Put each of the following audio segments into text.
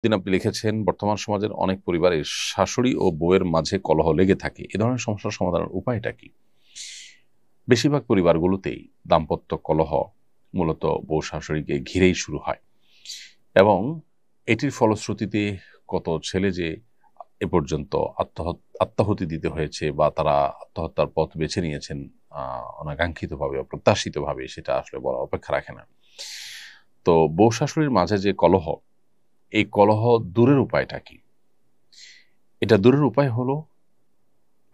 দিন আপনি লিখেছেন, বর্তমান সমাজের অনেক পরিবারে শাশুড়ি ও বউয়ের মাঝে কলহ লেগে থাকে। এ ধরনের সমস্যার সমাধানের উপায়টা কি? বেশিরভাগ পরিবারগুলোতেই দাম্পত্য কলহ মূলত বউ শাশুড়িকে ঘিরেই শুরু হয় এবং এটির ফলশ্রুতিতে কত ছেলে যে এ পর্যন্ত আত্মাহুতি দিতে হয়েছে বা তারা আত্মহত্যার পথ বেছে নিয়েছেন অনাকাঙ্ক্ষিতভাবে, অপ্রত্যাশিতভাবে, সেটা আসলে বলা অপেক্ষা রাখে না। তো বউ শাশুড়ির মাঝে যে কলহ, এই কলহ দূরের উপায়টা কি? এটা দূরের উপায় হলো,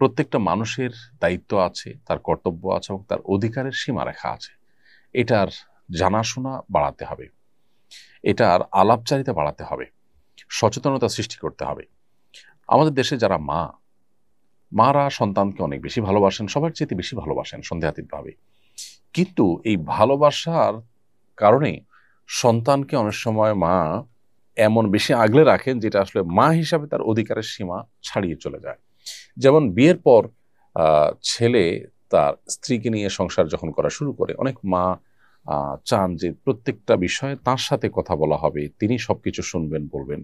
প্রত্যেকটা মানুষের দায়িত্ব আছে, তার কর্তব্য আছে এবং তার অধিকারের সীমারেখা আছে। এটার জানাশোনা বাড়াতে হবে, এটার আলাপচারিতা বাড়াতে হবে, সচেতনতা সৃষ্টি করতে হবে। আমাদের দেশে যারা মারা সন্তানকে অনেক বেশি ভালোবাসেন, সবার চেয়ে বেশি ভালোবাসেন সন্দেহাতীতভাবে। কিন্তু এই ভালোবাসার কারণে সন্তানকে অনেক সময় মা এমন বেশি আগলে রাখেন যেটা আসলে মা হিসাবে তার অধিকারের সীমা ছাড়িয়ে চলে যায়। যেমন বিয়ের পর ছেলে তার স্ত্রীকে নিয়ে সংসার যখন করা শুরু করে, অনেক মা চান যে প্রত্যেকটা বিষয়ে তার সাথে কথা বলা হবে, তিনি সবকিছু শুনবেন, বলবেন।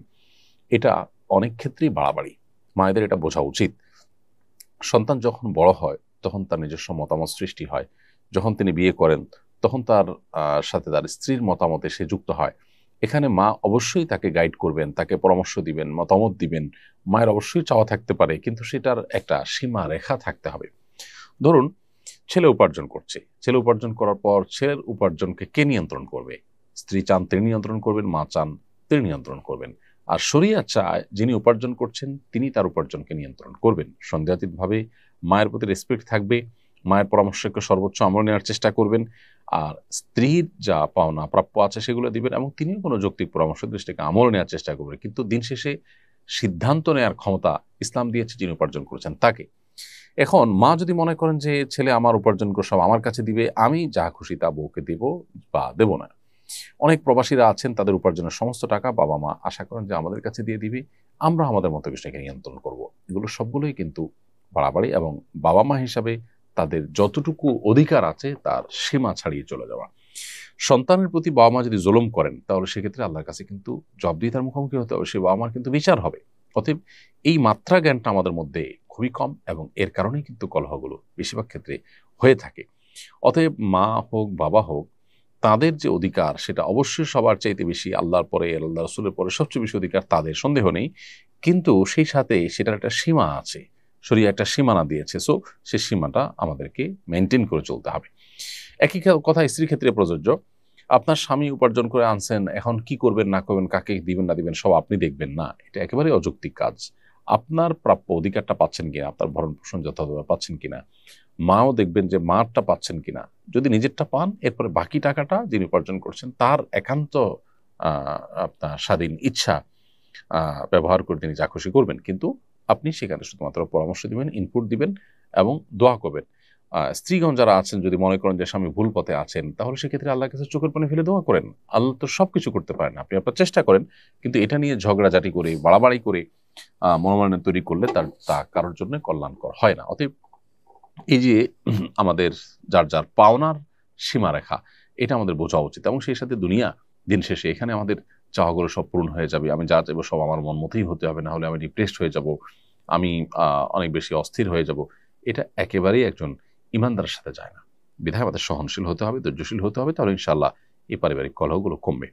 এটা অনেক ক্ষেত্রেই বাড়াবাড়ি। মায়েদের এটা বোঝা উচিত। সন্তান যখন বড় হয় তখন তার নিজস্ব মতামত সৃষ্টি হয়। যখন তিনি বিয়ে করেন তখন তার সাথে তার স্ত্রীর মতামতে সে যুক্ত হয়। এখানে মা অবশ্যই তাকে গাইড করবেন, তাকে পরামর্শ দিবেন, মতামত দিবেন। মায়ের অবশ্যই চাওয়া থাকতে পারে, কিন্তু সেটার একটা সীমা রেখা থাকতে হবে। ধরুন, ছেলে উপার্জন করছে, ছেলে উপার্জন করার পর ছেলের উপার্জনকে কে নিয়ন্ত্রণ করবে? স্ত্রী চান তিনি নিয়ন্ত্রণ করবেন, মা চান তিনি নিয়ন্ত্রণ করবেন। আর শরিয়া চায় যিনি উপার্জন করছেন তিনি তার উপার্জনকে নিয়ন্ত্রণ করবেন। সন্দেহাতীতভাবে মায়ের প্রতি রেসপেক্ট থাকবে, মায়ের পরামর্শকে সর্বোচ্চ আমল নেওয়ার চেষ্টা করবেন। আর স্ত্রীর যা পাওনা প্রাপ্য আছে সেগুলো দিবেন এবং তিনিও কোনো যৌক্তিক পরামর্শ দৃষ্টিকে আমল নেওয়ার চেষ্টা করবেন। কিন্তু দিন শেষে সিদ্ধান্ত নেওয়ার ক্ষমতা ইসলাম দিয়েছে যিনি উপার্জন করেছেন তাকে। এখন মা যদি মনে করেন যে ছেলে আমার উপার্জন করে সব আমার কাছে দিবে, আমি যা খুশি তা বউকে দেব বা দেব না। অনেক প্রবাসীরা আছেন, তাদের উপার্জনের সমস্ত টাকা বাবা মা আশা করেন যে আমাদের কাছে দিয়ে দিবে, আমরা আমাদের মতো বিষয়কে নিয়ন্ত্রণ করব। এগুলো সবগুলোই কিন্তু বাড়াবাড়ি এবং বাবা মা হিসাবে তাদের যতটুকু অধিকার আছে তার সীমা ছাড়িয়ে চলে যাওয়া। সন্তানের প্রতি বাবা মা যদি জুলুম করেন তাহলে সেক্ষেত্রে আল্লাহর কাছে কিন্তু জবাবদিহিতার মুখোমুখি হতে হবে, সে বাবা মার কিন্তু বিচার হবে। অতএব এই মাত্রা জ্ঞানটা আমাদের মধ্যে খুবই কম এবং এর কারণেই কিন্তু কলহগুলো বেশিরভাগ ক্ষেত্রে হয়ে থাকে। অতএব মা হোক বাবা হোক, তাদের যে অধিকার সেটা অবশ্যই সবার চাইতে বেশি, আল্লাহর পরে আল্লাহ রসুলের পরে সবচেয়ে বেশি অধিকার তাদের, সন্দেহ নেই। কিন্তু সেই সাথে সেটার একটা সীমা আছে, শরীয়ত একটা সীমানা দিয়েছে। সো সেই সীমাটা আমাদেরকে মেনটেন করে চলতে হবে। একই কথা স্ত্রীর ক্ষেত্রে প্রযোজ্য। আপনার স্বামী উপার্জন করে আনছেন, এখন কি করবেন না করবেন, কাকে দিবেন না দিবেন সব আপনি দেখবেন না, এটা একেবারে অযৌক্তিক কাজ। আপনার প্রাপ্য অধিকারটা পাচ্ছেন কিনা, আপনার ভরণ পোষণ যথাযথ পাচ্ছেন কিনা, মাও দেখবেন যে মারটা পাচ্ছেন কিনা। যদি নিজেরটা পান, এরপরে বাকি টাকাটা যিনি উপার্জন করছেন তার একান্ত আপনার স্বাধীন ইচ্ছা ব্যবহার করে তিনি যা খুশি করবেন। কিন্তু আপনি সেখানে শুধুমাত্র পরামর্শ দিবেন, ইনপুট দিবেন এবং দোয়া করবেন। স্ত্রীগণ যারা আছেন, যদি মনে করেন যে স্বামী ভুল পথে আছেন, তাহলে সেক্ষেত্রে আল্লাহর কাছে চোখের পানি ফেলে দোয়া করেন। আল্লাহ তো সবকিছু করতে পারেন, আপনি আপনার চেষ্টা করেন। কিন্তু এটা নিয়ে ঝগড়াঝাটি করে, বাড়াবাড়ি করে মনোমালিন্য তৈরি করলে তা কারোর জন্য কল্যাণকর হয় না। অতএব এই যে আমাদের যার যার পাওনার সীমারেখা, এটা আমাদের বোঝা উচিত এবং সেই সাথে দুনিয়া দিন শেষে এখানে আমাদের চাওয়াগুলো সব পূরণ হয়ে যাবে। আমি যা চাইবো সব আমার মন মতোই হতে হবে, না হলে আমি ডিপ্রেসড হয়ে যাব, আমি অনেক বেশি অস্থির হয়ে যাব। এটা একেবারেই একজন ইমানদারের সাথে যায় না। বিধায় আমাদের সহনশীল হতে হবে, ধৈর্যশীল হতে হবে, তাহলে ইনশাআল্লাহ এই পারিবারিক কলহগুলো কমবে।